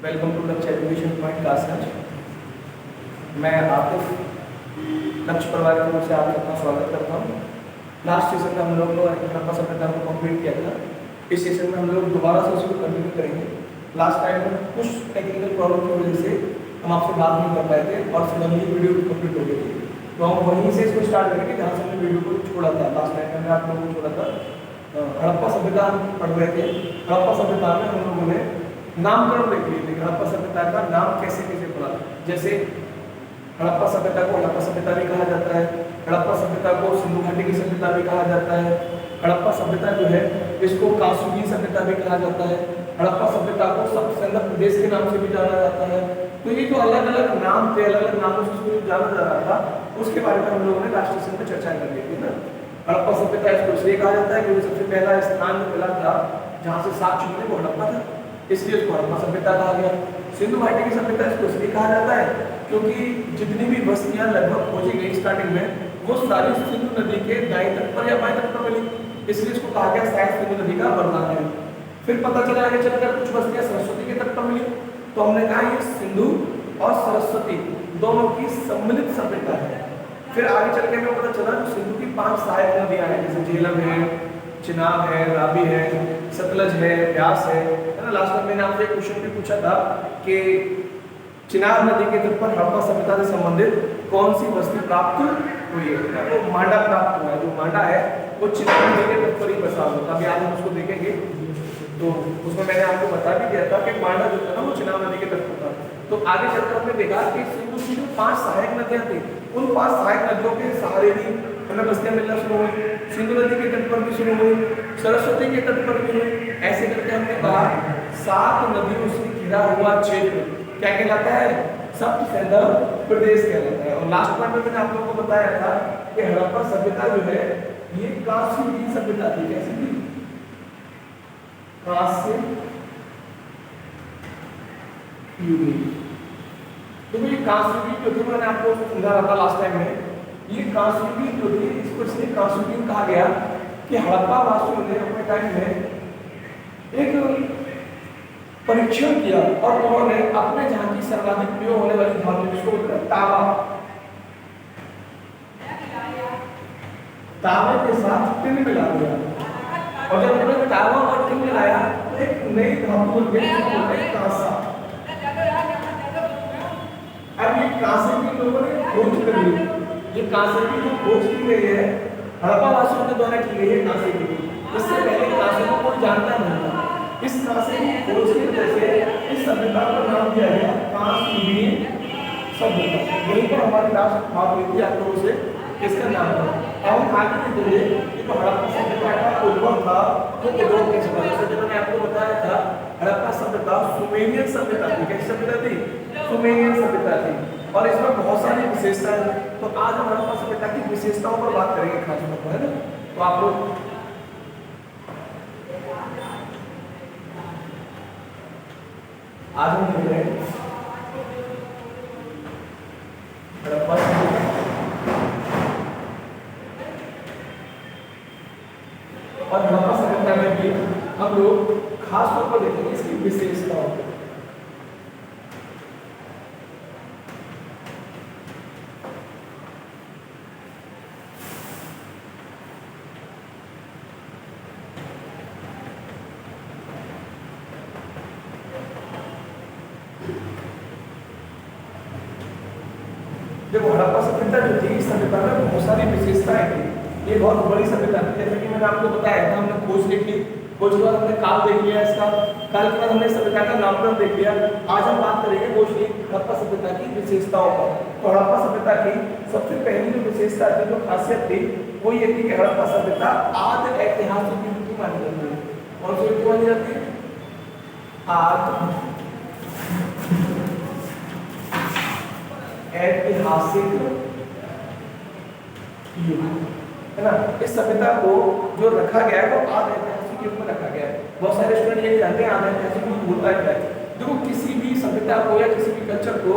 Welcome to लक्ष्य education point classes. मैं आतिफ लक्ष्य परिवार की ओर से आप सबका स्वागत करता हूँ। लास्ट सेशन में हम लोग हड़प्पा सभ्यता को कंप्लीट किया था। इस सेशन में हम लोग दोबारा से उसको कंटिन्यू करेंगे। लास्ट टाइम में कुछ टेक्निकल प्रॉब्लम की वजह से हम आपसे बात नहीं कर पाए थे और फिलहाल वीडियो कंप्लीट हो गई थी, तो हम वहीं से इसको स्टार्ट करेंगे जहाँ से हमने वीडियो को छोड़ा था। लास्ट टाइम में आप लोगों को छोड़ा था, हड़प्पा सभ्यता पढ़ रहे थे। हड़प्पा सभ्यता में हम लोगों ने नामकरण देख लिए थे। हड़प्पा सभ्यता का नाम कैसे कैसे पड़ा, जैसे हड़प्पा सभ्यता को हड़प्पा सभ्यता भी कहा जाता है, हड़प्पा सभ्यता को सिंधु घाटी की सभ्यता भी कहा जाता है, हड़प्पा सभ्यता जो है इसको कांसुगी सभ्यता भी कहा जाता है, हड़प्पा सभ्यता को सबसेंदर प्रदेश के नाम से भी जाना जाता है। तो ये जो अलग अलग नाम थे, अलग अलग नामों से इसको जाना जा रहा था, उसके बारे में हम लोगों ने लास्ट सेशन में चर्चा कर ली थी ना। हड़प्पा सभ्यता इसको इसलिए कहा जाता है क्योंकि सबसे पहला स्थान जो मिला था जहाँ से साक्ष्य मिले वो हड़प्पा था, इसलिए उसको हड़प्पा सभ्यता कहा गया। सिंधु घाटी की सभ्यता इसको इसलिए कहा जाता है क्योंकि जितनी भी बस्तियां लगभग खोजी गई स्टार्टिंग में, वो सारी सिंधु नदी के दाएं तट पर या बाएं तट पर मिली, इसलिए इसको कहा गया शायद सिंधु नदी का वरदान है। फिर पता चला आगे चलकर कुछ बस्तियां सरस्वती के तट पर मिली, तो हमने कहा ये सिंधु और सरस्वती दोनों की सम्मिलित सभ्यता है। फिर आगे चल के हमें पता चला कि सिंधु की 5 सहायक नदियां हैं, जैसे झेलम है, चिनाब है, रावी है, सतलज है, ब्यास है ना। लास्ट में मैंने आपसे एक क्वेश्चन भी पूछा था कि चिनाब नदी के तट पर हड़प्पा सभ्यता से संबंधित कौन सी बस्ती प्राप्त हुई है, तो मांडा प्राप्त हुआ है। जो मांडा है वो चिनाब नदी के तट पर ही बसा हुआ था। अभी आज हम उसको देखेंगे, तो उसमें मैंने आपको बता भी दिया था कि मांडा जो था ना वो चिनाब नदी के तट पर था। तो आगे चलकर हमने देखा कि सिंधु की जो 5 सहायक नदियां थी, उन 5 सहायक नदियों के सहारे भी हमें बस्तियां मिलना शुरू हुई। सिंधु नदी के तट पर भी शुरू हुई, सरस्वती के तट पर भी हुई। ऐसे करके हमने कहा 7 नदियों से घिरा हुआ क्षेत्र क्या कहलाता है, सबसेंदर प्रदेश कहलाता है। और लास्ट पॉइंट में मैंने आप लोगों को बताया था कि हड़प्पा सभ्यता जो है ये कांस्य सभ्यता थी। कैसी थी? कांस्य युगीन। तो ये कांस्य युगीन जो थी मैंने आपको समझा रहा था लास्ट टाइम में, ये कांस्य युगीन जो थी इसको इसलिए कांस्य युगीन कहा गया कि हड़प्पा वासियों ने अपने टाइम में एक परीक्षण किया और उन्होंने अपने जहां की सर्वाधिक प्रयोग होने वाली धातु जिसको बोलते हैं तांबा, तांबे के साथ टिन मिला दिया। और जब उन्होंने तांबा और टिन मिलाया तो एक नई धातु बन गई जिसको बोलते हैं कांसा। अब ये कांसे की लोगों ने खोज कर ली। ये कांसे की जो खोज की गई है हड़प्पा वासियों के द्वारा की गई है कांसे की। इससे पहले कांसे को कोई जानता नहीं था। इस कांसे की खोज की वजह से इस सभ्यता का नाम दिया गया कांस्य युगीन सभ्यता। यहीं पर हमारी लास्ट बात हुई थी आप लोगों से, इसका नाम है। अब हम आगे देखेंगे कि तो हड़प्पा सभ्यता का उद्भव था, तो उद्भव कैसे हुआ। जैसे मैंने आपको बताया था हड़प्पा सभ्यता सुमेरियन सभ्यता थी। कैसी सभ्यता थी? सुमेरियन सभ्यता थी और इसमें बहुत सारी विशेषताएं हैं। तो आज हम हड़प्पा सभ्यता की विशेषताओं पर बात करेंगे खास तौर पर, है ना। तो आप लोग आज हम देख रहे हैं हड़प्पा सभ्यता और हड़प्पा सभ्यता में भी हम लोग खास तौर पर देखेंगे इसकी विशेषताओं को। जब हड़प्पा सभ्यता जो थी इस सभ्यता में बहुत सारी विशेषताएं थी। ये बहुत बड़ी सभ्यता थी। जैसे कि मैंने आपको बताया था, हमने खोज देख ली, खोज के बाद हमने काल देख लिया, इसका काल के बाद हमने सभ्यता का नामकरण देख लिया। आज हम बात करेंगे वो हड़प्पा सभ्यता की विशेषताओं पर। तो हड़प्पा सभ्यता की सबसे पहली जो विशेषता थी, जो खासियत थी, वो ये थी कि हड़प्पा सभ्यता आदि ऐतिहासिक युग की मानी जाती है। कौन सी युग मानी जाती है? आदि ऐतिहासिक युग, है ना। इस सभ्यता को जो रखा गया है वो आदि ऐतिहासिक युग में रखा गया है। बहुत सारे स्टूडेंट ये जानते हैं आदि ऐतिहासिक युग होता है। देखो किसी भी सभ्यता को या किसी भी कल्चर को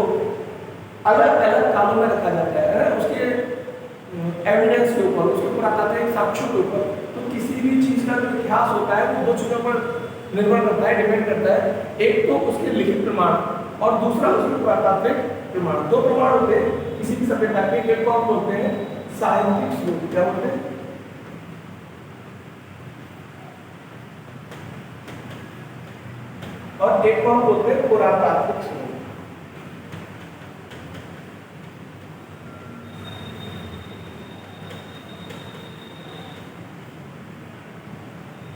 अलग अलग कालों में रखा जाता है, उसके एविडेंस के ऊपर, उसके ऊपर आते हैं साक्ष्यों के ऊपर। तो किसी भी चीज का जो इतिहास होता है वो 2 चीजों पर निर्भर करता है, डिपेंड करता है। एक तो उसके लिखित प्रमाण और दूसरा उसके पुरातात्विक प्रमाण। दो प्रमाण होते हैं किसी भी सभ्यता के, एक को हम बोलते हैं साहित्यिक स्रोत। क्या बोलते हैं? और एक को हम बोलते हैं पुरातात्विक स्रोत।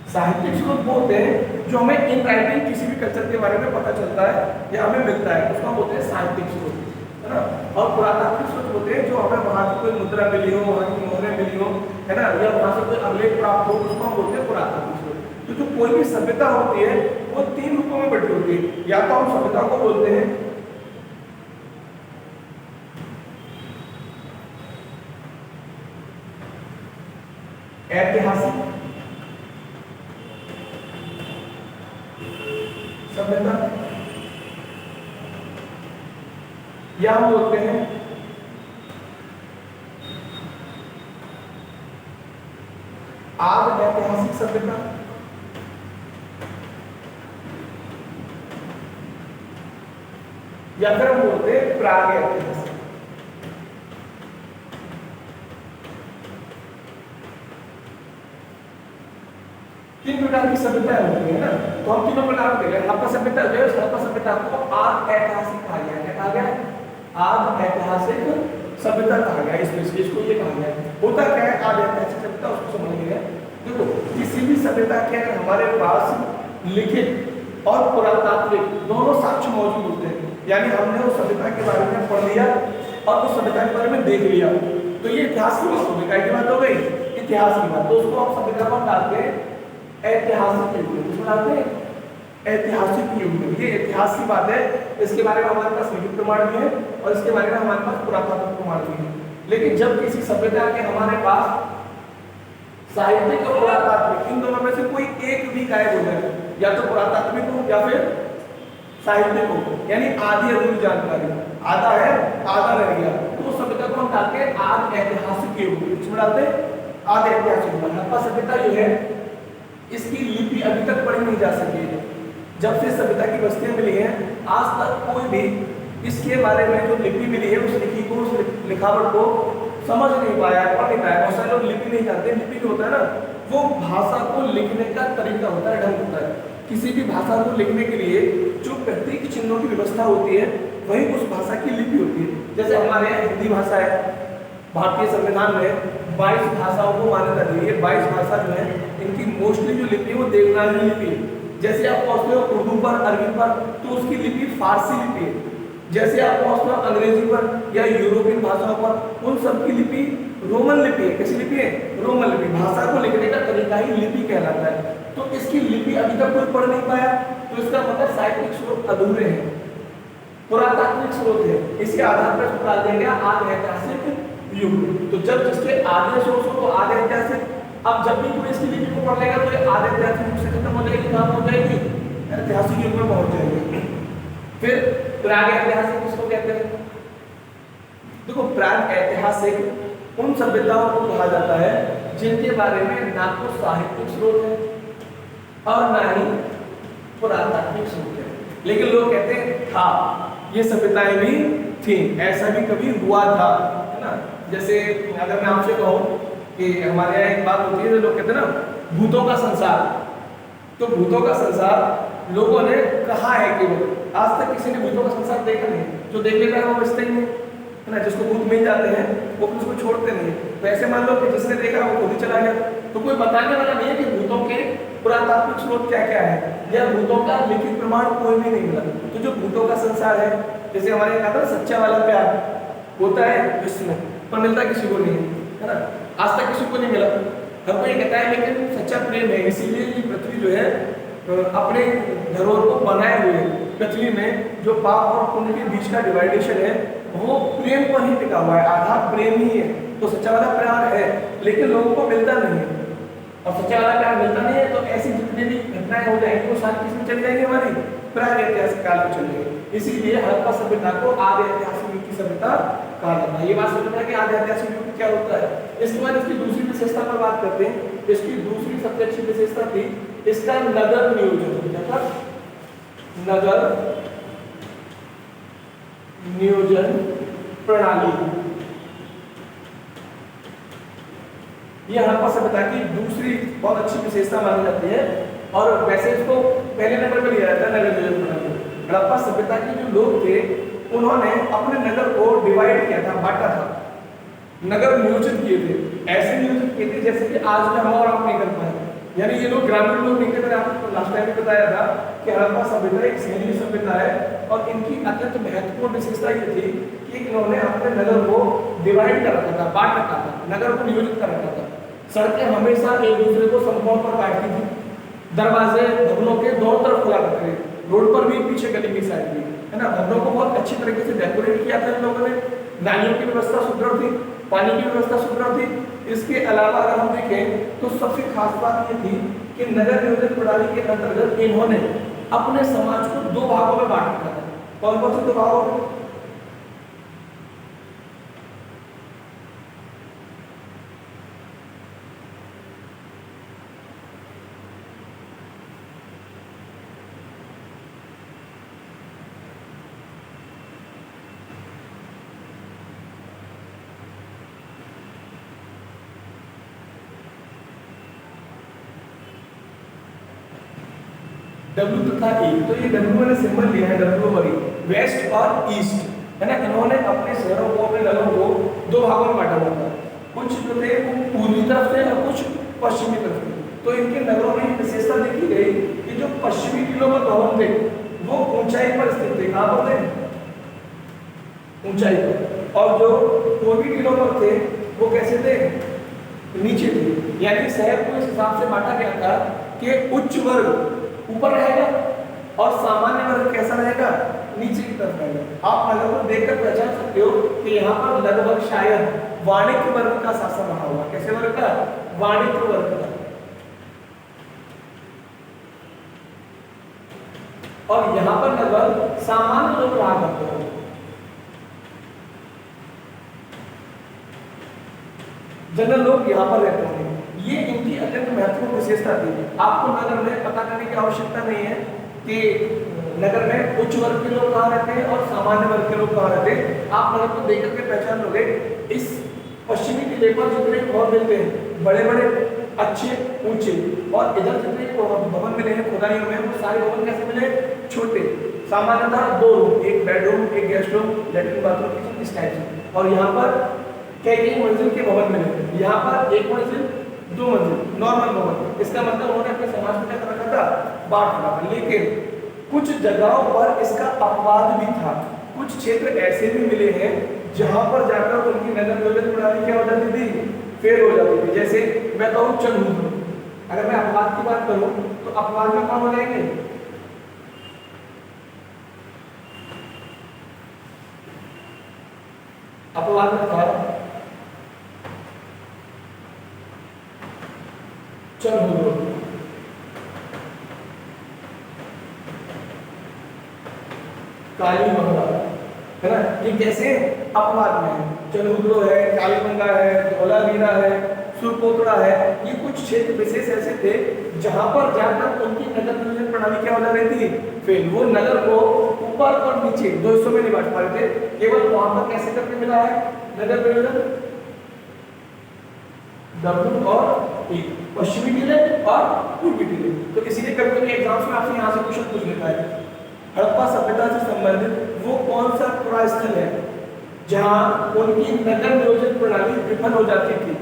साहित्यिक स्रोत बोलते हैं जो हमें इन राइटिंग किसी भी कल्चर के बारे में पता चलता है या हमें मिलता है, उसको हम बोलते हैं साहित्यिक स्रोत, है ना। और पुरातात्विक स्रोत होते हैं जो हमें वहां की कोई मुद्रा मिली हो, वहां की मोहरें मिली हो, है ना, या वहां से कोई अभिलेख प्राप्त हो, उसको हम बोलते हैं पुरातात्विक स्रोत। तो जो कोई भी सभ्यता होती है वो तीन रूपों में बटी होती है। या तो हम सभ्यता को बोलते हैं ऐतिहासिक सभ्यता, या हम बोलते हैं आद ऐतिहासिक सभ्यता, या फिर हम बोलते हैं प्राग ऐतिहासिक। तीन प्रकार की सभ्यताएं होती है ना, तो हम तीनों प्रकार को देखें। हड़प्पा सभ्यता जो है, हड़प्पा सभ्यता को आद ऐतिहासिक कहा गया है। क्या कहा गया? आद ऐतिहासिक सभ्यता कहा गया। इस विशेष को ये कहा गया है। होता क्या है आद ऐतिहासिक सभ्यता, उसको समझिए। देखो, किसी भी सभ्यता के अगर हमारे पास लिखित और पुरातात्विक दोनों साक्ष्य मौजूद होते हैं, यानी हमने उस सभ्यता के बारे में पढ़ लिया और उस सभ्यता के बारे में देख लिया, तो ये इतिहास की बात हो गई। क्या की बात हो गई? इतिहास की बात। तो उसको हम सभ्यता को डालते हैं ऐतिहासिक युग में। किसमें डालते हैं? ऐतिहासिक युग में। ये इतिहास की बात है, इसके बारे में हमारे पास लिखित प्रमाण भी है और इसके बारे में हमारे पास पुरातात्विक प्रमाण भी है। लेकिन जब किसी सभ्यता के हमारे पास साहित्यिक और पुरातात्विक इन दोनों में से कोई एक भी गायब हो जाए, या तो पुरातात्विक हो या फिर साहित्यिक हो, यानी आधी अधूरी जानकारी, आधा है आधा रह गया, तो सभ्यता को हम डालते हैं आद ऐतिहासिक युग में। इसमें डालते हैं आद ऐतिहासिक युग। हड़प्पा सभ्यता जो है इसकी लिपि अभी तक पढ़ी नहीं जा सकी है। जब से सभ्यता की बस्तियां मिली हैं आज तक कोई भी इसके बारे में जो लिपि मिली है उस लिपि को, उस लिखावट को समझ नहीं पाया, पढ़ नहीं पाया। बहुत सारे लोग लिपि नहीं जानते। लिपि जो होता है ना, वो भाषा को लिखने का तरीका होता है, ढंग होता है। किसी भी भाषा को लिखने के लिए जो प्रतीक चिन्हों की व्यवस्था होती है वही उस भाषा की लिपि होती है। जैसे हमारे यहाँ हिंदी भाषा है, भारतीय संविधान में 22 भाषाओं को मान्यता दी है। 22 भाषा जो है इनकी मोस्टली जो लिपि है वो देवनागरी लिपि है। जैसे आप पहुंचते हो उर्दू पर, अरबी पर, तो उसकी लिपि फारसी लिपि है। जैसे आप पहुंचते हो अंग्रेजी पर या यूरोपियन भाषाओं पर, उन सब की लिपि रोमन लिपि है। कैसी लिपि है? रोमन लिपि। भाषा को लिखने का तरीका ही लिपि कहलाता है। तो इसकी लिपि अभी तक कोई पढ़ नहीं पाया, तो इसका मतलब साहित्यिक स्रोत अधूरे हैं, पुरातात्विक स्रोत है। इसी आधार पर इसको डाल देंगे आद ऐतिहासिक युग। तो जब जिसके आधे सोर्स हो तो आद ऐतिहासिक, अब जब भी कोई इसकी लिपि को पढ़ लेगा तो ये आद ऐतिहासिक युग से खत्म हो जाएगी, कहां हो जाएगी? ऐतिहासिक युग में पहुंच जाएगी। फिर प्राग ऐतिहासिक किसको कहते हैं? देखो, प्राग ऐतिहासिक उन सभ्यताओं को कहा जाता है जिनके बारे में ना तो साहित्यिक स्रोत है और ना ही पुरातात्विक स्रोत है, लेकिन लोग कहते हैं हाँ ये सभ्यताएं भी थी, ऐसा भी कभी हुआ था, है ना। जैसे अगर मैं आपसे कहूँ कि हमारे यहाँ एक बात होती है, लोग कहते हैं ना भूतों का संसार, तो भूतों का संसार लोगों ने कहा है कि आज तक किसी ने भूतों का संसार देखा नहीं। जो देख लेता है वो बचते ही नहीं, है ना। जिसको भूत मिल जाते हैं वो उसको छोड़ते नहीं। तो ऐसे मान लो कि जिसने देखा वो खुद ही चला गया, तो कोई बताने वाला नहीं है कि भूतों के पुरातात्विक स्रोत क्या क्या है, या भूतों का लिखित प्रमाण कोई भी नहीं मिला। तो जो भूतों का संसार है, जैसे हमारे यहाँ कहा था सच्चा वाला प्यार होता है विश्व में, पर मिलता किसी को नहीं है ना, आज तक किसी को नहीं मिला। हर कोई कहता है लेकिन सच्चा प्रेम है, इसीलिए ये पृथ्वी जो है अपने धरोहर को बनाए हुए पृथ्वी में जो पाप और पुण्य के बीच का डिवाइडेशन है वो प्रेम पर ही टिका हुआ है, आधार प्रेम ही है। तो सच्चा वाला प्यार है लेकिन लोगों को मिलता नहीं है, और सच्चा वाला प्यार मिलता नहीं है तो ऐसी जितनी भी घटनाएं हो जाएंगी वो सारी किसमें चली जाएंगी? हमारी प्राग ऐतिहासिक काल में चली जाएगी। इसीलिए हड़प्पा सभ्यता को आदि ऐतिहासिक युग की सभ्यता कहा जाता है। ये बात समझना है कि आदि ऐतिहासिक युग क्या होता है। इसके बाद इसकी दूसरी विशेषता पर बात करते हैं। इसकी दूसरी सबसे अच्छी विशेषता थी इसका नगर नियोजन, क्या था? नगर नियोजन प्रणाली। ये हड़प्पा सभ्यता की दूसरी बहुत अच्छी विशेषता मानी जाती है और वैसे इसको पहले नंबर पर लिया जाता है नगर नियोजन प्रणाली। हड़प्पा सभ्यता के जो लोग थे उन्होंने अपने नगर को डिवाइड किया था, बांटा था, नगर नियोजित किए थे, ऐसे नियोजित किए थे जैसे कि आज में हम और आप नहीं कर पाए। यानी ये लोग ग्रामीण लोग नहीं थे। मैंने आपको लास्ट टाइम भी बताया था कि हड़प्पा सभ्यता एक शहरी सभ्यता है और इनकी अत्यंत महत्वपूर्ण विशेषता ये थी कि इन्होंने अपने नगर को डिवाइड कर रखा था, बांट रखा था, नगर को नियोजित कर रखा था। सड़कें हमेशा एक दूसरे को समकोण पर काटती थी, दरवाजे भवनों के दोनों तरफ खुला करते थे, रोड पर भी, पीछे गली की साइड भी, है ना। भवनों को बहुत अच्छी तरीके से डेकोरेट किया था इन लोगों ने, नालियों की व्यवस्था सुदृढ़ थी, पानी की व्यवस्था सुदृढ़ थी। इसके अलावा अगर हम देखें तो सबसे खास बात ये थी कि नगर नियोजन प्रणाली के अंतर्गत इन्होंने अपने समाज को दो भागों में बांट रखा था। कौन कौन से दो भागों में? W तथा E, तो ये W मैंने सिंबल लिया है, W और E, वेस्ट और ईस्ट, है ना। इन्होंने अपने शहरों को, अपने नगरों को दो भागों में बांटा हुआ था। कुछ जो थे वो पूर्वी तरफ थे और कुछ पश्चिमी तरफ थे। तो इनके नगरों में विशेषता देखी गई कि जो पश्चिमी टीलों पर भवन थे वो ऊंचाई पर स्थित थे। कहाँ पर थे? ऊंचाई पर। और जो पूर्वी टीलों पर थे वो कैसे थे? नीचे थे। यानी शहर को इस हिसाब से बांटा गया था कि उच्च वर्ग ऊपर रहेगा और सामान्य वर्ग कैसा रहेगा? नीचे की तरफ रहेगा। आप नगर को देखकर पहचान सकते हो कि यहाँ पर लगभग शायद वाणिज्य वर्ग का शासन रहा होगा। कैसे वर्ग का? वाणिज्य वर्ग का। और यहाँ पर लगभग सामान्य लोग रहा करते हैं। जनरल लोग यहाँ पर रहते हैं। ये इनकी अत्यंत महत्वपूर्ण विशेषता थी। आपको नगर में पता करने की आवश्यकता नहीं है कि नगर में उच्च वर्ग के लोग कहाँ रहते हैं और सामान्य वर्ग के लोग कहाँ रहते हैं। आप नगर को देख करके पहचान लोगे। इस पश्चिमी किले पर जितने भवन मिलते हैं बड़े बड़े, अच्छे, ऊंचे, और इधर जितने भवन मिले हैं खुदाइयों में वो सारे भवन कैसे मिले? छोटे, सामान्यतः दो रूम, एक बेडरूम, एक guest room, latrine bathroom, kitchen, इस टाइप से। और यहाँ पर कई मंजिल के भवन मिले। यहाँ पर एक मंजिल, दो मंजिल, नॉर्मल भवन। इसका मतलब उन्होंने अपने समाज में क्या कर रखा था? बांट रखा था। लेकिन कुछ जगहों पर इसका अपवाद भी था। कुछ क्षेत्र ऐसे भी मिले हैं जहां पर जाकर उनकी नगर नियोजन प्रणाली क्या हो जाती थी? फेल हो जाती थी। जैसे मैं कहूँ चंद्रपुर, अगर मैं अपवाद की बात करूं तो अपवाद में कौन हो जाएंगे? अपवाद में था चंद्रपुर, कालीबंगा, है ना। ये कैसे अपवाद में है? चंद्रपुर है, कालीबंगा है, धौलावीरा है, सुरकोतड़ा है। ये कुछ क्षेत्र विशेष ऐसे थे जहां पर जाकर उनकी नगर नियोजन प्रणाली क्या हो जा रही थी? फेल। वो नगर को ऊपर और नीचे दो हिस्सों में नहीं बांट पा रहे थे। केवल वहां पर कैसे करके मिला है नगर नियोजन? W और E, पश्चिमी टीले और पूर्वी टीले। तो इसीलिए कभी कभी एग्जाम्स में आपसे यहाँ से क्वेश्चन पूछ लेता है हड़प्पा सभ्यता से संबंधित वो कौन सा पुरास्थल है जहां उनकी नगर नियोजन प्रणाली विफल हो जाती थी?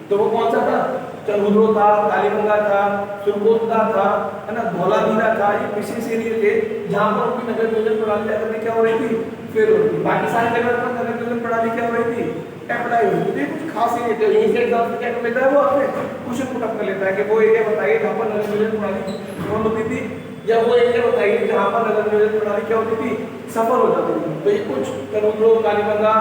तो वो कौन सा था? चंद्रपुर था, कालीबंगा था, सुरकोतड़ा था, है ना, धौलावीरा था। ये विशेष एरिया थे जहां पर उनकी नगर नियोजन प्रणाली जाकर के क्या हो रही थी? फेल हो रही थी। बाकी सारी जगह पर नगर नियोजन प्रणाली क्या हो रही थी? अप्लाई हो रही थी। कुछ खास एरिया थे। यहीं से एग्जाम में क्या कर लेता है वो आपने क्वेश्चन पुट अप कर लेता है कि वो एरिया बताइए जहां पर नगर नियोजन प्रणाली फेल होती थी, या वो एरिया बताइए जहां पर नगर नियोजन प्रणाली क्या होती थी? सफल हो जाती थी। तो ये कुछ चंद्रपुर, कालीबंगा,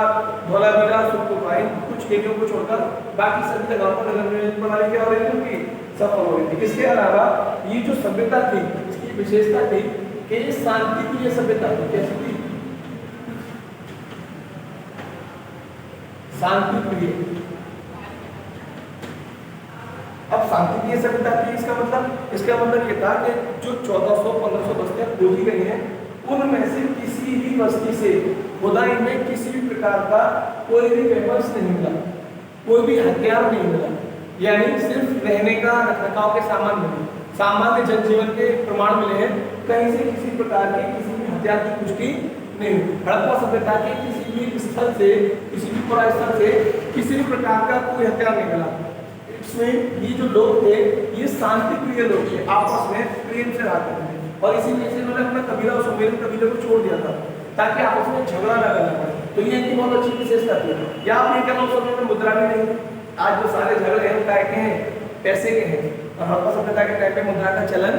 धौलावीरा, सुरकोतड़ा, कुछ एरियो को छोड़कर बाकी सभी जगहों पर नगर नियोजन प्रणाली क्या हो रही थी? उनकी सफल हो रही थी। इसके अलावा ये जो सभ्यता थी इसकी विशेषता थी कि ये शांतिप्रिय सभ्यता थी। कैसी थी? शांतिप्रिय। अब शांतिप्रिय सभ्यता थी। इसका मतलब ये था कि जो 1400-1500 बस्तियां खोजी गई हैं उनमें से किसी भी बस्ती से खुदाई में किसी भी प्रकार का कोई भी वेपन्स नहीं मिला, कोई भी हथियार नहीं मिला, यानी सिर्फ रहने का रखरखाव के सामान मिले, सामान्य जनजीवन के प्रमाण मिले हैं। कहीं से किसी प्रकार के किसी भी हथियार की पुष्टि नहीं हुई। हड़प्पा सभ्यता के किसी भी स्थल से, किसी भी पुरा स्थल से किसी भी प्रकार का कोई हथियार नहीं मिला। इसमें ये जो लोग थे ये शांति प्रिय लोग थे, आपस में प्रेम से रहते थे और इसी वजह से इन्होंने अपना कबीला और सुमेरन कबीले को छोड़ दिया था ताकि आपस में झगड़ा न करना पड़े। तो ये इनकी बहुत अच्छी विशेषता थी। या आप ये कहना उस समय में मुद्रा भी नहीं, आज जो सारे झगड़े हैं काय के हैं, पैसे के हैं, और हड़प्पा सभ्यता के टाइम पे मुद्रा का चलन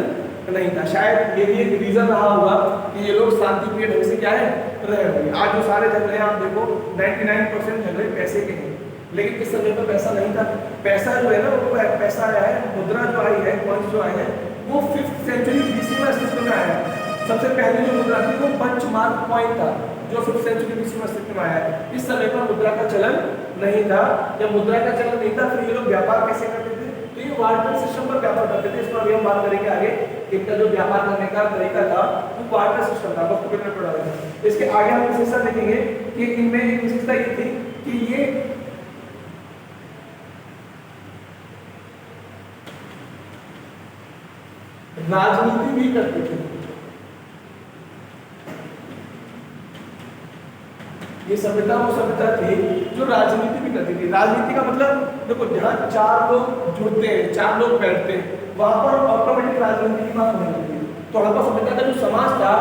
नहीं था। शायद ये भी एक रीजन रहा होगा कि ये लोग शांति प्रिय ढंग से क्या है रहे होंगे। आज जो सारे झगड़े आप देखो 99% झगड़े पैसे के हैं, लेकिन इस समय पर पैसा नहीं था। पैसा जो है ना वो पैसा आया है, मुद्रा जो आई है, कॉइन्स जो आए हैं वो 5th सेंचुरी BC में अस्तित्व में आया है। सबसे पहले जो मुद्रा थी वो पंचमार्क कॉइन था जो 5th सेंचुरी BC में अस्तित्व में आया है। इस समय पर मुद्रा का चलन नहीं था। जब मुद्रा का चलन नहीं था फिर ये लोग व्यापार कैसे करते थे? तो ये वार्टर सिस्टम पर व्यापार करते थे। इस पर अभी हम बात करेंगे आगे। इनका जो व्यापार करने का तरीका था वो वार्टर सिस्टम था। वक्त में पढ़ा है। इसके आगे हम विशेषता देखेंगे कि इनमें एक विशेषता ये थी कि ये राजनीति भी करते थे। ये सभ्यता वो सभ्यता थी जो राजनीति भी करती थी। राजनीति का मतलब देखो जहाँ 4 लोग जुड़ते हैं, 4 लोग बैठते हैं, वहां पर ऑटोमेटिक राजनीति की बात होने लगती है। तो हड़प्पा सभ्यता का जो समाज था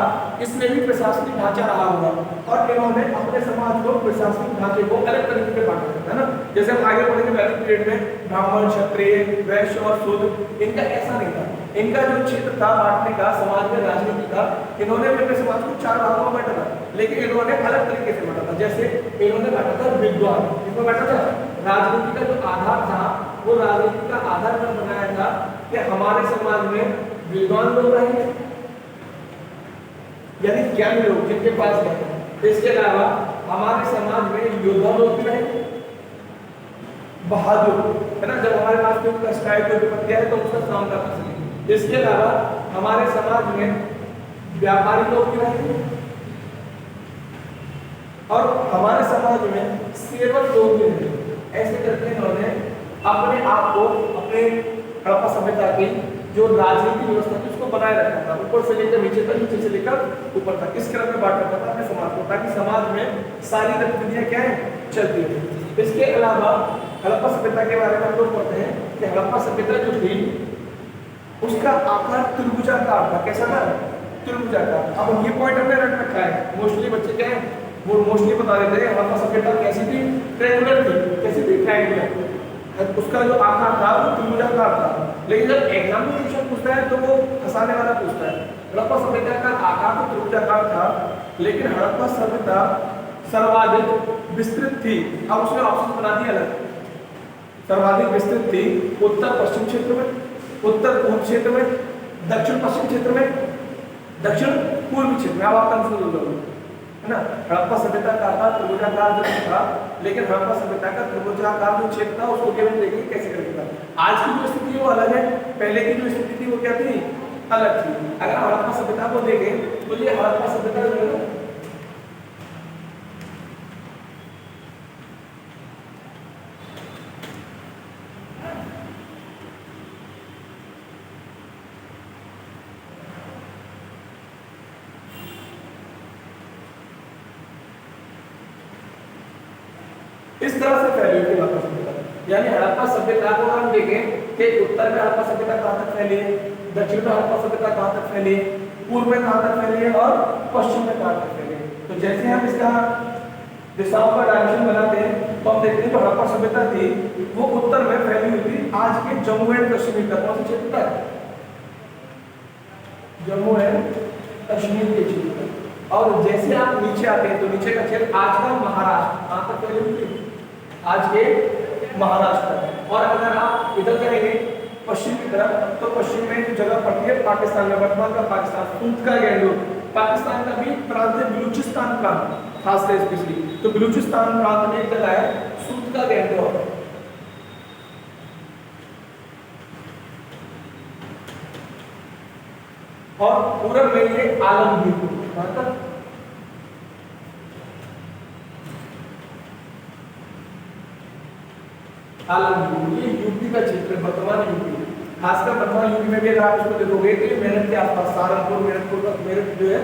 इसमें भी प्रशासनिक ढांचा रहा होगा और इन्होंने अपने समाज को प्रशासनिक ढांचे को अलग तरीके से बांटा है ना। जैसे हम आगे बढ़ेंगे वैदिक पीरियड में ब्राह्मण, क्षत्रिय, वैश्य और शूद्र, इनका ऐसा नहीं था। इनका जो क्षेत्र था बांटने का समाज में राजनीति का, इन्होंने अपने समाज को 4 भागों में बांटा था, लेकिन इन्होंने अलग तरीके से बांटा था। जैसे इन्होंने बांटा था विद्वान, इसमें बांटा था राजनीति का जो आधार था वो राजनीति का आधार पर बनाया था कि हमारे समाज में विद्वान लोग रहेंगे यानी ज्ञानी लोग जिनके पास है। इसके अलावा हमारे समाज में योद्धा लोग भी रहेंगे, बहादुर है ना, जब हमारे पास कोई कष्ट कोई विपत्ति है तो उसका सामना कर सकें। इसके अलावा हमारे समाज में व्यापारी लोग भी रहेंगे और हमारे समाज में सेवक लोग भी रहेंगे। ऐसे करके इन्होंने अपने आप को अपने हड़प्पा सभ्यता की जो राजनीतिक व्यवस्था थी उसको बनाए रखा था, ऊपर से लेकर नीचे तक, नीचे से लेकर ऊपर तक। इस क्रम में बांट रखा था अपने समाज को ताकि समाज में सारी गतिविधियां क्या है चलती है। इसके अलावा हड़प्पा सभ्यता के बारे में हम लोग पढ़ते हैं कि हड़प्पा सभ्यता जो थी उसका आकार त्रिभुजाकार था। कैसा था? त्रिभुजाकार। अब ये पॉइंट हमने रख रखा है, मोस्टली बच्चे क्या है वो मोस्टली बता देते हैं हड़प्पा सभ्यता कैसी थी, ट्रायंगुलर थी। कैसी थी? ट्रायंगुलर। उसका जो आकार था वो त्रिभुजाकार था, लेकिन जब एग्जाम में क्वेश्चन पूछता है तो वो फंसाने वाला पूछता है। हड़प्पा सभ्यता का आकार तो त्रिभुजाकार था, लेकिन हड़प्पा सभ्यता सर्वाधिक विस्तृत थी। अब उसने ऑप्शन बना दिया अलग। सर्वाधिक विस्तृत थी उत्तर पश्चिम क्षेत्र में, उत्तर पूर्व क्षेत्र में, दक्षिण पश्चिम क्षेत्र में, दक्षिण पूर्व क्षेत्र में। अब आप कंफ्यूज हो जाओगे है ना। हड़प्पा सभ्यता का आकार त्रिभुजाकार जो था, लेकिन हड़प्पा सभ्यता का त्रिभुजाकार जो क्षेत्र था उसको केवल देखिए कैसे करके था। आज की जो स्थिति वो अलग है, पहले की जो स्थिति थी वो क्या थी? अलग थी। अगर हड़प्पा सभ्यता को देखें तो ये हड़प्पा सभ्यता जो है इस तरह से फैली हुई हड़प्पा सभ्यता। यानी हड़प्पा सभ्यता को हम देखें कि उत्तर में हड़प्पा सभ्यता कहां तक फैली है, दक्षिण में हड़प्पा सभ्यता कहां तक फैली है, पूर्व में कहां तक फैली है और पश्चिम में कहां तक फैली है। तो जैसे हम इसका दिशाओं का डायरेक्शन बनाते हैं तो हम देखते हैं जो हड़प्पा सभ्यता थी वो उत्तर में फैली हुई थी आज के जम्मू एंड कश्मीर का। कौन सा क्षेत्र था? जम्मू एंड कश्मीर के क्षेत्र। और जैसे आप नीचे आते हैं तो नीचे का क्षेत्र आज का महाराष्ट्र कहां तक फैली हुई थी? आज के महाराष्ट्र। और अगर आप इधर करेंगे पश्चिम की तरफ तो पश्चिम में जो जगह पड़ती है पाकिस्तान में, वर्तमान का पाकिस्तान, सूत का गैंडोर, पाकिस्तान का भी प्रांत है बलूचिस्तान प्रांत, खास है स्पेशली। तो बलूचिस्तान प्रांत में एक जगह है सूत का गैंडोर। और पूरब में ये आलमगीर, मतलब आलमगीर ये यूपी का क्षेत्र है, वर्तमान यूपी, खासकर वर्तमान यूपी में भी अगर आप इसको देखोगे तो ये मेरठ के आसपास, सहारनपुर मेरठ जो है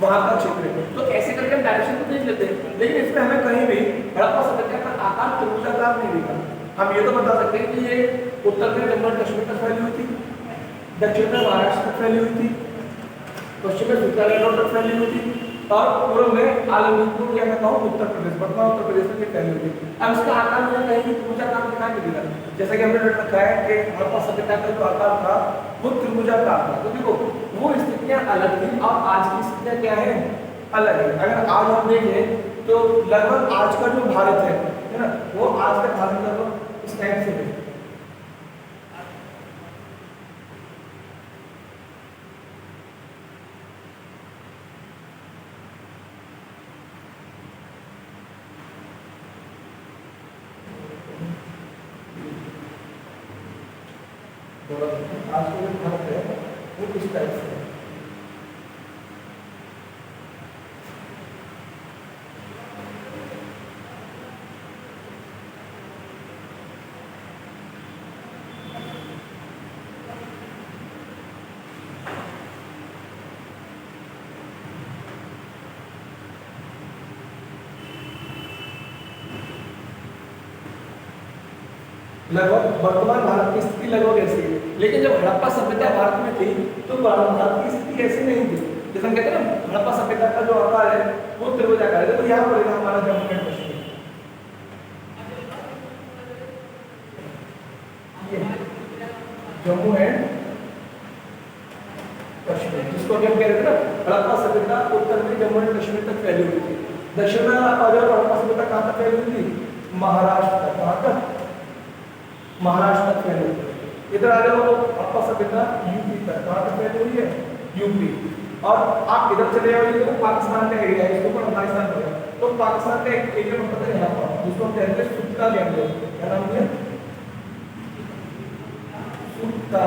वहां का क्षेत्र है। तो ऐसे करके हम डायरेक्शन तो देख लेते हैं, लेकिन इसमें हमें कहीं भी हड़प्पा सभ्यता का आकार त्रिभुजाकार नहीं दिखा। हम ये तो बता सकते हैं कि ये उत्तर में जम्मू कश्मीर तक फैली हुई थी, दक्षिण में महाराष्ट्र तक फैली हुई थी, पश्चिम में उत्तराखंड तक फैली हुई थी, और पूर्व में आलमगीर क्या कहता हूँ उत्तर प्रदेश, वर्तमान उत्तर प्रदेश में फैली हुई थी। अब इसका आकार मुझे कहीं भी त्रिभुजाकार दिखाई नहीं दिया, जैसा कि हमने रखा है कि हड़प्पा सभ्यता का जो आकार था वो त्रिभुजाकार था। तो देखो वो स्थितियां अलग थी और आज की स्थितियां क्या है, अलग है। अगर आज हम देखें तो लगभग आज का जो भारत है ना, वो आज का भारत लगभग इस टाइप से है। आज का जो भारत है वो इस टाइप से है। लगभग वर्तमान भारत की स्थिति लगभग ऐसी है, लेकिन जब हड़प्पा सभ्यता भारत में थी तो भारत की स्थिति ऐसी नहीं थी। जैसे हम कहते हैं ना हड़प्पा सभ्यता का जो आकार है वो त्रिभुजाकार है। तो यहाँ पर हमारा जम्मू एंड कश्मीर, जम्मू एंड कश्मीर जिसको हम कह रहे थे ना हड़प्पा सभ्यता उत्तर में जम्मू एंड कश्मीर तक फैली हुई थी। दक्षिण में आप आ जाओ हड़प्पा सभ्यता कहाँ तक फैली हुई थी, महाराष्ट्र तक। कहाँ तक, महाराष्ट्र तक फैली हुई। इधर आ जाओ हड़प्पा सभ्यता यूपी तक, कहाँ तक फैली हुई है, यूपी। और आप इधर चले जाओगे तो पाकिस्तान का एरिया है, इसको पर अफगानिस्तान पर है। तो पाकिस्तान का एक एरिया में पता है यहाँ पर जिसको हम कहते हैं सुत्ता गैंगोर, क्या नाम है, सुत्ता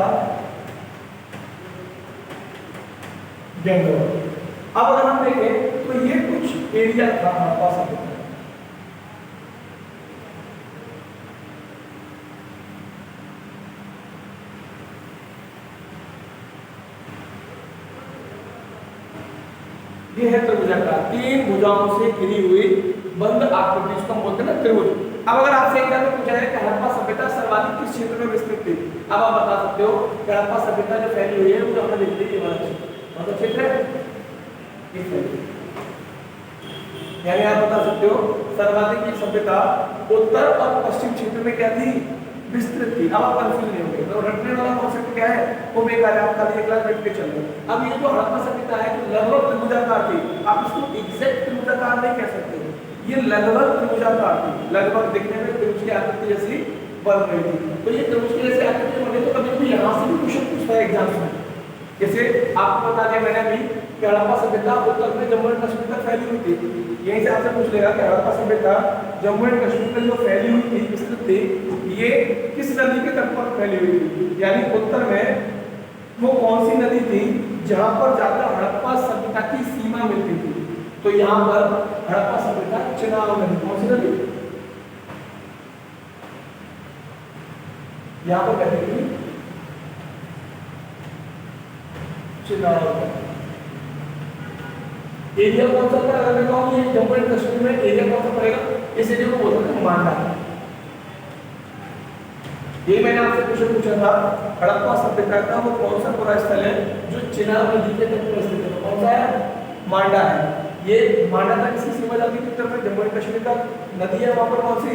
गैंगोर। अब अगर हम देखें तो ये कुछ एरिया था हड़प्पा सभ्यता, ये है त्रिभुजाकार, तीन भुजाओं से घिरी हुई बंद आकृति, जिसको हम बोलते हैं ना त्रिभुज। अब अगर आपसे एक बार पूछा जाए कि हड़प्पा सभ्यता सर्वाधिक किस क्षेत्र में विस्तृत थी, अब आप बता सकते हो कि हड़प्पा सभ्यता जो फैली हुई है वो हमने लिख दी ये वाला क्षेत्र है, यानी आप बता सकते हो सर्वाधिक की सभ्यता उत्तर और पश्चिम क्षेत्र में क्या थी, विस्तृत थी। अब आप कंफ्यूज नहीं होंगे, तो रटने वाला कॉन्सेप्ट क्या है वो बेकार है, आप खाली एक लाख रट के चल रहे। अब ये जो हड़प्पा सभ्यता है तो लगभग त्रिभुजाकार थी, आप इसको एग्जैक्ट त्रिभुजाकार नहीं कह सकते, ये लगभग त्रिभुजाकार थी, लगभग दिखने में त्रिभुज की आकृति जैसी बन रही थी। तो ये त्रिभुज की जैसी आकृति बने तो कभी कभी यहाँ से भी क्वेश्चन पूछता है एग्जाम में, जैसे आपको बता दिया मैंने अभी कि हड़प्पा सभ्यता उत्तर में जम्मू एंड कश्मीर तक फैली हुई थी। यहीं से आपसे पूछ लेगा कि हड़प्पा सभ्यता जम्मू एंड कश्मीर में जो फैली हुई थी, विस्तृत थी, ये किस नदी के तट पर फैली हुई थी, यानी उत्तर में वो कौन सी नदी थी जहां पर जाकर हड़प्पा सभ्यता की सीमा मिलती थी। तो यहाँ पर हड़प्पा सभ्यता चिनाब नदी, कौन सी नदी, यहाँ पर कहती थी चिनाब। एरिया कौन सा था, अगर मैं कहूँ ये जम्मू एंड कश्मीर में एरिया कौन सा पड़ेगा, इस एरिया को बोलते हैं मांडा। ये मैंने आपसे क्वेश्चन पूछा था हड़प्पा सभ्यता का वो कौन सा पूरा स्थल है जो चिनाब नदी के तट पर स्थित है, कौन सा है, मांडा है। ये मांडा तक किसकी सीमा जाती है, उत्तर में जम्मू एंड कश्मीर का नदी है, वहां पर कौन सी,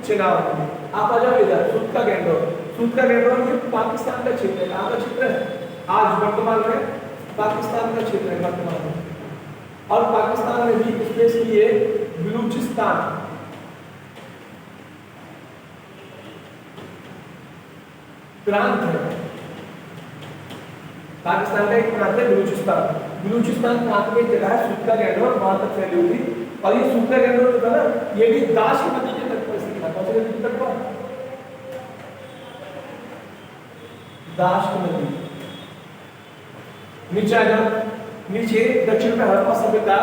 चिनाब नदी। आप आ जाओ इधर सुत्का गैंडोर, सुत्का गैंडोर ये पाकिस्तान का क्षेत्र है, कहाँ का क्षेत्र है, आज वर्तमान में पाकिस्तान का क्षेत्र है वर्तमान में। और पाकिस्तान में भी स्पेस की है बलूचिस्तान, प्रांत है, पाकिस्तान का एक प्रांत है बलूचिस्तान। बलूचिस्तान प्रांत में जगह है सुत्का गैंडोर, वहां तक फैली हुई थी। और ये सुत्का गैंडोर जो था ना ये भी दाश नदी के तट पर स्थित था, कौन सी नदी के तट पर, दाश नदी, नीचे आ जाओ, नीचे दक्षिण में हड़प्पा सभ्यता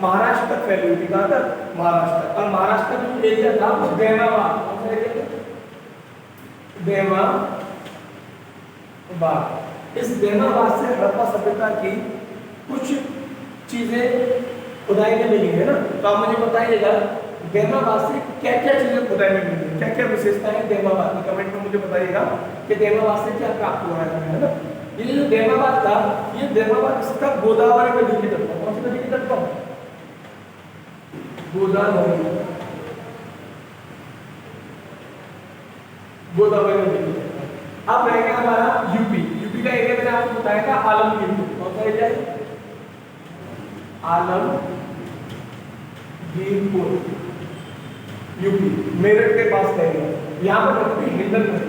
महाराष्ट्र तक फैली हुई थी। कहां तक? महाराष्ट्र तक। और महाराष्ट्र का जो एरिया था वो देमाबाद, कौन सा एरिया था? देमाबाद। इस देमाबाद से हड़प्पा सभ्यता की कुछ चीजें खुदाई में मिली है ना, तो आप मुझे बताइएगा देमाबाद से क्या क्या चीजें खुदाई में मिली है, क्या क्या विशेषताएं हैं देमाबाद की, कमेंट में मुझे बताइएगा कि देमाबाद से क्या प्राप्त हुआ है ना। ये जो देमाबाद था, ये देमाबाद इसका गोदावरी नदी के तट पर, कौन सी नदी के तट पर? गोदावरी, गोदावरी नदी के तट पर। अब रहेगा हमारा यूपी। यूपी का एरिया मैंने आपको बताया था आलमगीर, कौन सा एरिया है? आलमगीरपुर, यूपी, मेरठ के पास का एरिया। यहाँ पर लगती हिंडन नदी,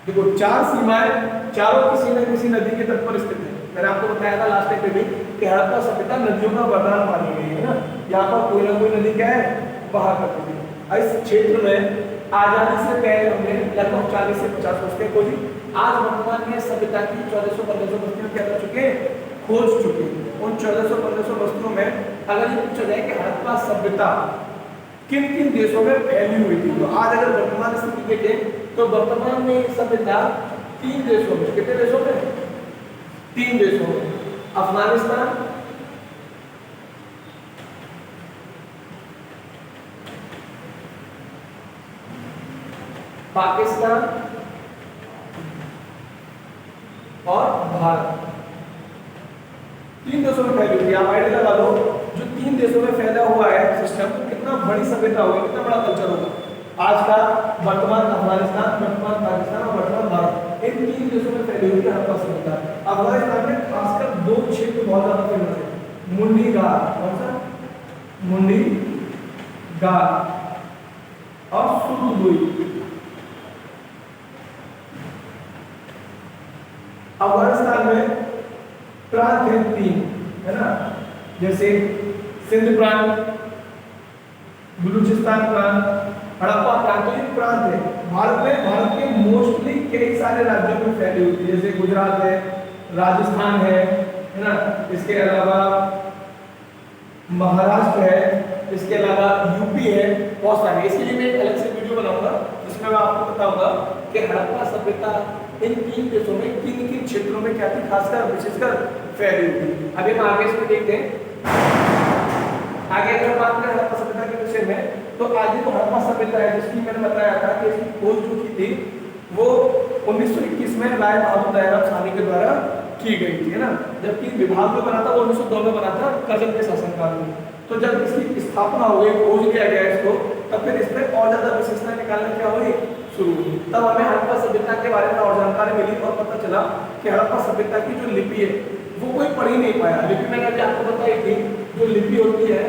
देखो चार सीमाएं, चारों किसी न किसी नदी के तट पर स्थित है। मैंने आपको बताया था लास्ट टाइम पे भी कि हड़प्पा सभ्यता नदियों का वरदान मानी गई है ना। यहाँ पर कोई ना कोई नदी क्या है, बहा करती थी। इस क्षेत्र में आजादी से पहले हमने लगभग 40 से 50 बस्तियां खोजी। आज वर्तमान में सभ्यता की 1400-1500 बस्तियां क्या कर चुके हैं, खोज चुके हैं। उन 1400-1500 बस्तियों में अगर ये पूछा जाए कि हड़प्पा सभ्यता किन किन देशों में फैली हुई थी, तो आज अगर वर्तमान स्थिति देखें तो वर्तमान में सभ्यता 3 देशों में, कितने देशों में? 3 देशों में, अफगानिस्तान, पाकिस्तान और भारत। 3 देशों में फैली हुई। आप आइडिया लगा लो, जो 3 देशों में फैला हुआ है सिस्टम, तो कितना बड़ी सभ्यता होगी, कितना बड़ा कल्चर होगा। आज का वर्तमान अफगानिस्तान, वर्तमान पाकिस्तान और वर्तमान भारत, इन 3 देशों में फैली हुई हड़प्पा सभ्यता। अफगानिस्तान में खासकर 2 क्षेत्र बहुत ज्यादा फेमस है, मुंडी गार, कौन सा? मुंडी गार और सुरदुई। अफगानिस्तान में प्रांत है 3, है ना, जैसे सिंध प्रांत, बलूचिस्तान प्रांत, हड़प्पा प्रांत, तो ये प्रांत है। भारत के मोस्टली कई सारे राज्यों में फैली हुई है, जैसे गुजरात है, राजस्थान है ना, इसके अलावा महाराष्ट्र है, इसके अलावा यूपी है, बहुत सारे। इसके लिए मैं एक अलग से वीडियो बनाऊंगा जिसमें मैं आपको बताऊंगा कि हड़प्पा सभ्यता इन 3 देशों में किन किन क्षेत्रों में क्या थी, खासकर विशेषकर फैली हुई थी। अभी हम आगे इसमें देखते हैं। आगे अगर बात करें हड़प्पा सभ्यता के विषय में, तो आगे जो हड़प्पा सभ्यता है जिसकी मैंने बताया था कि इसकी खोज जो की थी वो 1921 में राय बहादुर दयाराम साहनी के द्वारा की गई थी, है ना। जबकि विभाग जो बना था वो 1902 में बना था, कर्जन के शासनकाल में। तो जब इसकी स्थापना हो गई, खोज किया गया इसको, तब फिर इसमें और ज्यादा विशेषताएं निकालना क्या हुई, शुरू हुई। तब हमें हड़प्पा सभ्यता के बारे में और जानकारी मिली और पता चला कि हड़प्पा सभ्यता की जो लिपि है वो कोई पढ़ ही नहीं पाया। लिपि मैंने अभी आपको बताई थी, जो लिपि होती है,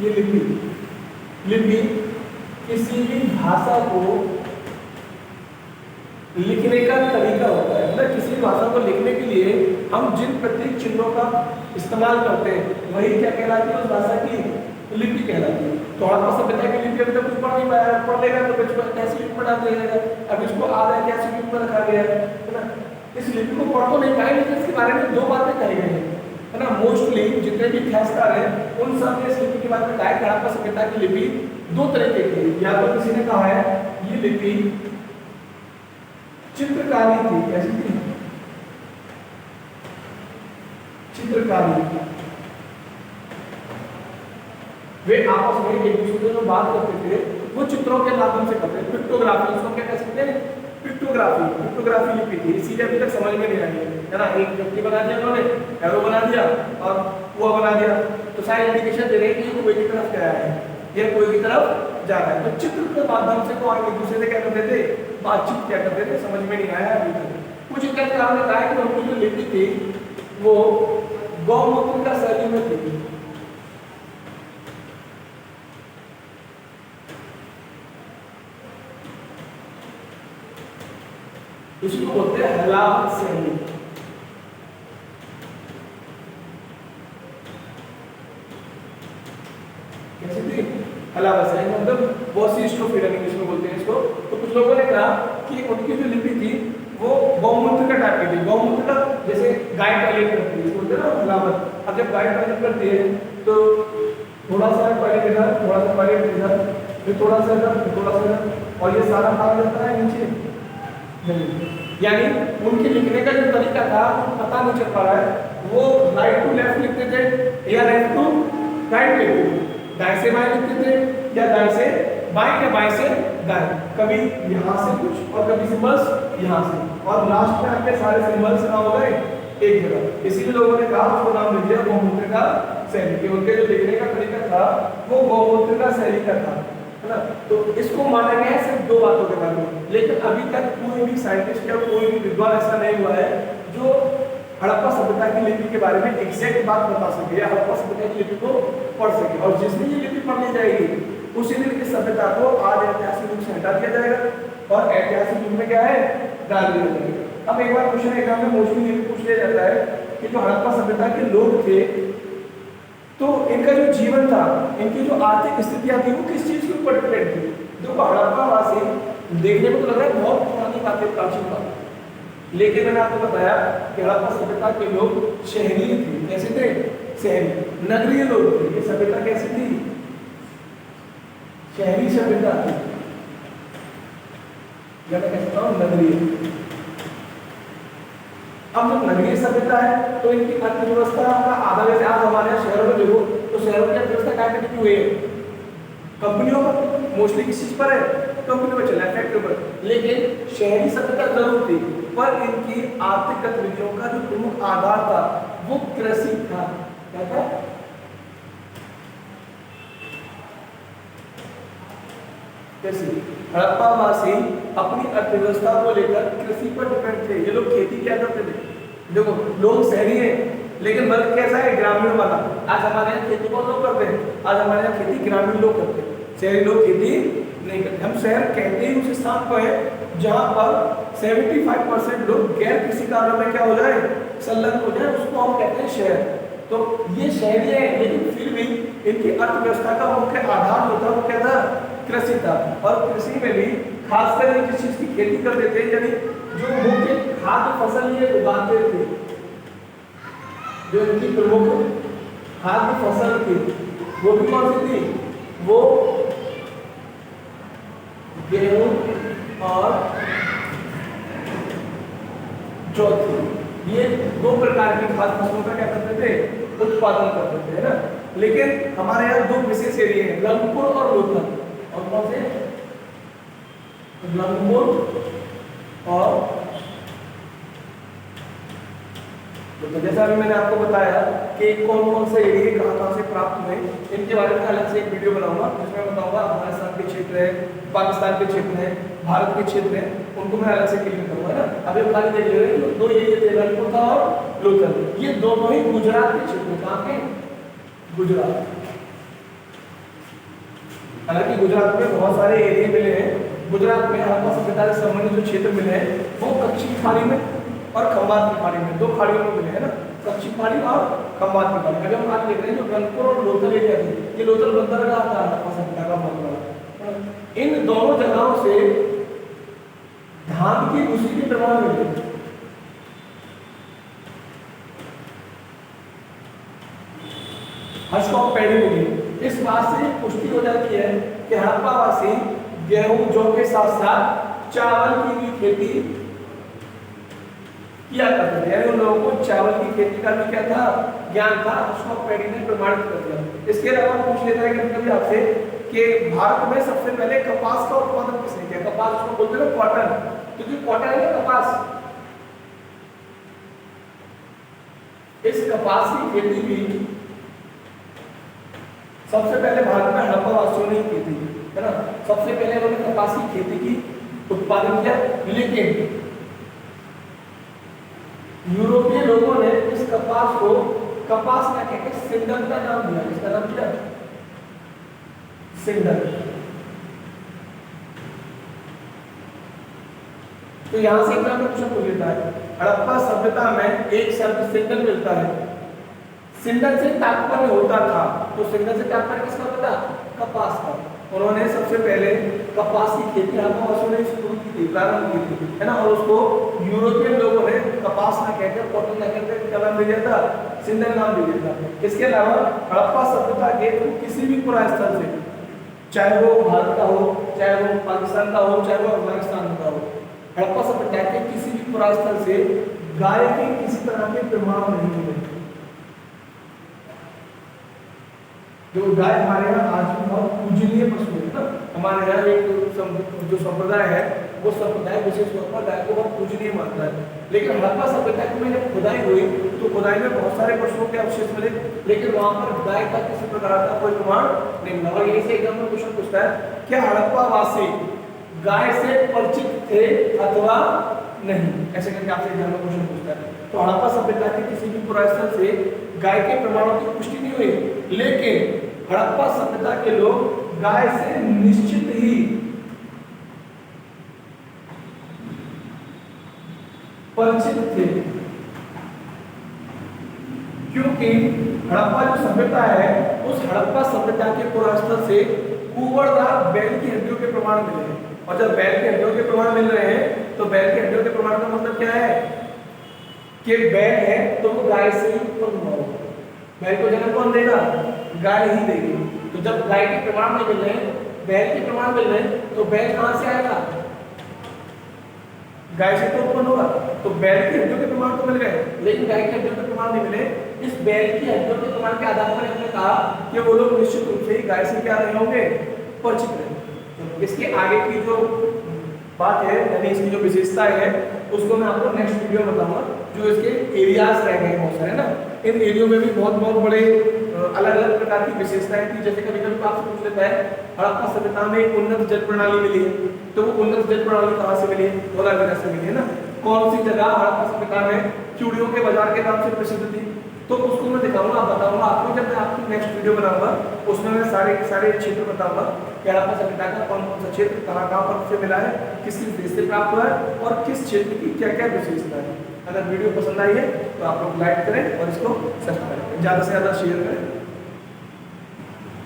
ये लिपि किसी भी भाषा को लिखने का तरीका होता है। मतलब किसी भी भाषा को लिखने के लिए हम जिन प्रतीक चिन्हों का इस्तेमाल करते हैं वही क्या कहलाती है, उस भाषा की लिपि कहलाती है। तो हड़प्पा सभ्यता की लिपि अभी तक कुछ पढ़ नहीं पाया, पढ़ लेगा तो बचपन कैसी लिपि पढ़ा देगा, अब इसको आ रहा है कैसी लिपि पर रखा गया है ना। इस लिपि को पढ़ तो नहीं पाए, लेकिन इसके बारे में 2 बातें कही गई है ना। मोस्टली जितने भी इतिहासकार हैं उन सब ने इस लिपि के बारे में कहा है कि हड़प्पा सभ्यता की लिपि 2 तरीके की है। या तो किसी ने कहा है ये लिपि चित्रकारी थी, कैसी थी, चित्रकारी। वे आपस में एक दूसरे से जो बात करते थे वो चित्रों के माध्यम से करते थे, पिक्टोग्राफी, उसको क्या कह सकते हैं, पिक्टोग्राफी। पिक्टोग्राफी लिपि थी, इसीलिए अभी तक समझ में नहीं आई है ना। एक व्यक्ति बना दिया उन्होंने, एरो बना दिया और कुआं बना दिया, तो सारी इंडिकेशन दे रहे हैं कि ये कोई की तरफ गया है, ये कोई की तरफ जा रहा है। तो चित्र के माध्यम से वो एक दूसरे से क्या करते थे, बातचीत क्या करते थे, समझ में नहीं आया अभी तक। कुछ इतिहासकारों ने कहा कि उनकी जो लिपि थी वो गौमूत्र का शैली में थी। इसको बोलते हैं हलावत शैली। कैसी थी, अलावा से मतलब वॉसिस्टोफिरन इंग्लिश में बोलते हैं इसको। तो कुछ लोगों ने कहा कि उनकी जो लिपि थी वो गौमूत्र का टाइप की थी। गौमूत्र का जैसे गाय टॉयलेट करती है बोलते हैं ना हलावत। अब जब गाय टॉयलेट करती है तो थोड़ा सा टॉयलेट इधर, थोड़ा सा टॉयलेट इधर, फिर थोड़ा सा इधर, फिर थोड़ा सा इधर, और ये सारा भाग जाता है नीचे। यानी उनके लिखने का जो तरीका था पता नहीं चल पा रहा है, वो राइट टू लेफ्ट लिखते थे या लेफ्ट टू राइट लिखते थे, दाएं से बाएं लिखते थे या दाएं से बाएं या बाएं से दाएं, कभी यहाँ से कुछ और कभी सिंबल्स यहाँ से, और लास्ट में आपके सारे सिंबल्स ना हो गए एक जगह। इसीलिए लोगों ने कहा उसको नाम दे दिया गौमूत्र का शैली, कि उनके जो लिखने का तरीका था वो गौमूत्र का शैली का था, है ना। तो इसको माना गया है सिर्फ दो बातों के बारे में, लेकिन अभी तक कोई भी साइंटिस्ट या कोई भी विद्वान ऐसा नहीं हुआ है जो हड़प्पा सभ्यता की लिपि के बारे में एग्जैक्ट बात बता सके या हड़प्पा सभ्यता की लिपि को पढ़ सके। और जिस दिन ये लिपि पढ़ ली जाएगी उसी दिन इस सभ्यता को आज ऐतिहासिक युग से हटा दिया जाएगा और ऐतिहासिक युग में क्या है डाल दिया जाएगा। अब एक बार क्वेश्चन एग्जाम में मोस्टली ये पूछ लिया जाता है कि जो हड़प्पा सभ्यता के लोग थे तो इनका जो जीवन था, इनकी जो आर्थिक स्थितियां थी वो किस चीज के ऊपर डिपेंड थी। देखो हड़प्पा वासी देखने में तो लग रहा है बहुत पुरानी बातें, प्राचीन बात, लेकिन मैंने आपको बताया कि हड़प्पा सभ्यता के लोग शहरी थे। कैसे थे? शहरी, नगरीय लोग थे। ये सभ्यता कैसी थी? शहरी सभ्यता थी, या मैं कह सकता हूं नगरीय। अब जब नगरीय सभ्यता है तो इनकी अर्थव्यवस्था का आधा, जैसे आज हमारे यहाँ शहरों में देखो तो शहरों की अर्थव्यवस्था क्या करती हुई है? कंपनियों पर, मोस्टली किस चीज पर है? कंपनी पर चला है, फैक्ट्री पर। लेकिन शहरी सभ्यता जरूर थी, पर इनकी आर्थिक गतिविधियों का जो प्रमुख आधार था वो कृषि था। क्या था? कृषि। हड़प्पा वासी अपनी अर्थव्यवस्था को लेकर कृषि पर डिपेंड थे। ये लोग खेती क्या करते थे? देखो लोग शहरी हैं लेकिन वर्ग कैसा है? ग्रामीण वाला। आज हमारे यहाँ खेती कौन लोग करते हैं? आज हमारे यहाँ खेती ग्रामीण लोग करते हैं, शहरी लोग खेती नहीं करते। हम शहर कहते ही उस स्थान पर है जहाँ पर 75% लोग गैर कृषि कार्यों में क्या हो जाए? संलग्न हो जाए, उसको हम कहते हैं शहर। तो ये शहरी है लेकिन फिर भी इनकी अर्थव्यवस्था का मुख्य आधार जो था वो क्या था? कृषि था। और कृषि में भी खासकर जिस चीज की खेती करते थे, यानी जो मुख्य खाद्य फसल ये उगाते थे, जो इनकी प्रमुख खाद्य फसल थी वो भी कौन सी थी? वो गेहूं और जौ थी। ये दो प्रकार की खाद्य फसलों का क्या करते थे? उत्पादन करते थे, है ना। लेकिन हमारे यहाँ दो विशेष एरिया है, रंगपुर और लोथल। और कौन से? रंगपुर और तो जैसा अभी मैंने आपको बताया कि कौन कौन से एरिया कहाँ से प्राप्त हुए, इनके बारे में अलग से एक वीडियो बनाऊंगा जिसमें बताऊंगा अफगानिस्तान के क्षेत्र है, पाकिस्तान के क्षेत्र है, भारत के क्षेत्र है, उनको मैं अलग से क्लियर करूंगा ना। अभी खाली देख ले रहे दो एरिया थे, रंगपुर था और लोथल। ये दोनों ही गुजरात के क्षेत्र में। कहाँ के? गुजरात। हालांकि गुजरात में बहुत सारे एरिया मिले हैं। गुजरात में हड़प्पा सभ्यता से संबंधित जो क्षेत्र मिले हैं वो कच्ची खाड़ी में और खंबात की खाड़ी में, दो खाड़ियों में मिले हैं ना, कच्ची खाड़ी और खंबात की खाड़ी। अभी हम आज देख रहे हैं जो रंगपुर और लोथल एरिया है, ये लोथल बंदरगाह था हड़प्पा सभ्यता का मतलब। इन दोनों जगहों से धान की भूसी के प्रमाण मिले। हर्षकॉप पैडी मिली। इस बात से पुष्टि हो जाती है कि हड़प्पा वासी गेहूं जौ के साथ साथ चावल की भी खेती किया करते थे, यानी उन लोगों को चावल की खेती का भी क्या था? ज्ञान था। हर्षकॉप पैडी ने प्रमाणित कर दिया। इसके अलावा पूछ लेता है कभी आपसे कि भारत में सबसे पहले कपास का उत्पादन किसने किया? कपास उसको बोलते हैं कॉटन, क्योंकि कॉटन है कपास। इस कपास की खेती भी सबसे पहले भारत में हड़प्पा वासियों ने की थी, है ना। सबसे पहले उन्होंने कपास की खेती की, उत्पादन किया। लेकिन यूरोपीय लोगों ने इस कपास को कपास ना कहकर सिंडल का नाम दिया। इसका नाम क्या? सिंडल। तो यहां से एग्जाम में क्वेश्चन पूछ लेता है, हड़प्पा सभ्यता में एक शब्द सिंडल मिलता है, सिंडल से तात्पर्य होता था, तो सिंडल से तात्पर्य किसका होता था? कपास का। उन्होंने सबसे पहले कपास की खेती हड़प्पावासियों ने शुरू की थी, प्रारंभ की थी, है ना। और उसको यूरोपियन लोगों ने कपास ना कहकर, कॉटन ना कहकर क्या नाम दे दिया था, सिंधन नाम दे दिया था। इसके अलावा हड़प्पा सभ्यता के किसी भी पुरा स्थल से, चाहे वो भारत का हो, चाहे वो पाकिस्तान का हो, चाहे वो अफगानिस्तान का हो, हड़प्पा सभ्यता के किसी भी पुरा स्थल से गाय के किसी तरह के प्रमाण नहीं मिले। जो गाय हमारे यहाँ आज भी बहुत पूजनीय पशु है ना। हमारे यहाँ एक जो संप्रदाय है वो संप्रदाय विशेष तौर पर गाय को बहुत पूजनीय मानता है। लेकिन हड़प्पा सभ्यता में जब खुदाई हुई तो खुदाई में बहुत सारे पशुओं के अवशेष मिले, लेकिन वहां पर गाय का किसी प्रकार का कोई प्रमाण नहीं मिला। और यही से एकदम क्वेश्चन पूछता है क्या हड़प्पा वासी गाय से परिचित थे अथवा नहीं, ऐसे करके आपसे एग्जाम में क्वेश्चन पूछता है। तो हड़प्पा सभ्यता के किसी भी पुरास्थल से गाय के प्रमाणों की पुष्टि नहीं हुई, लेकिन हड़प्पा सभ्यता के लोग गाय से निश्चित ही परिचित थे, क्योंकि हड़प्पा जो सभ्यता है उस हड़प्पा सभ्यता के पुरास्थल से कुंवरदार बैल की हड्डियों के प्रमाण मिले हैं। और जब बैल की हड्डियों के प्रमाण मिल रहे हैं तो बैल की हड्डियों के प्रमाण का मतलब क्या है कि बैल है तो वो गाय से ही उत्पन्न हुआ होगा। बैल को जन्म कौन देगा, गाय ही देगी। तो जब गाय के प्रमाण नहीं मिल रहे हैं, बैल के प्रमाण मिल रहे हैं, तो बैल कहां से आएगा, गाय से तो उत्पन्न होगा। तो बैल की हड्डियों के प्रमाण तो मिल गए, लेकिन गाय की हड्डियों के प्रमाण नहीं मिले। इस बैल की हड्डियों के प्रमाण के आधार पर हमने कहा कि वो लोग निश्चित रूप से ही गाय से क्या रहे होंगे, परिचित रहे। इसके आगे की जो बात है, यानी इसकी जो विशेषता है, उसको मैं आपको नेक्स्ट वीडियो में बताऊंगा। जो इसके एरियाज रह गए बहुत सारे ना, इन एरियो में भी बहुत बड़े अलग अलग प्रकार की विशेषताएं थी। जैसे कभी कभी आपसे पूछ लेता है हड़प्पा सभ्यता में एक उन्नत जल प्रणाली मिली है, तो वो उन्नत जल प्रणाली कहाँ से मिली है, धौलावीरा से मिली है ना। कौन सी जगह हड़प्पा सभ्यता में चूड़ियों के बाजार के नाम से प्रसिद्ध थी, तो उसको मैं दिखाऊंगा, बताऊंगा आपको। जब मैं आपकी नेक्स्ट वीडियो बनाऊंगा उसमें मैं सारे क्षेत्र बताऊंगा कि हड़प्पा सभ्यता का कौन कौन सा क्षेत्र कहाँ पर से मिला है, किस देश से प्राप्त हुआ है और किस क्षेत्र की क्या क्या विशेषता है। अगर वीडियो पसंद आई है तो आप लोग लाइक करें और इसको सब्सक्राइब करें, ज़्यादा से ज़्यादा शेयर करें।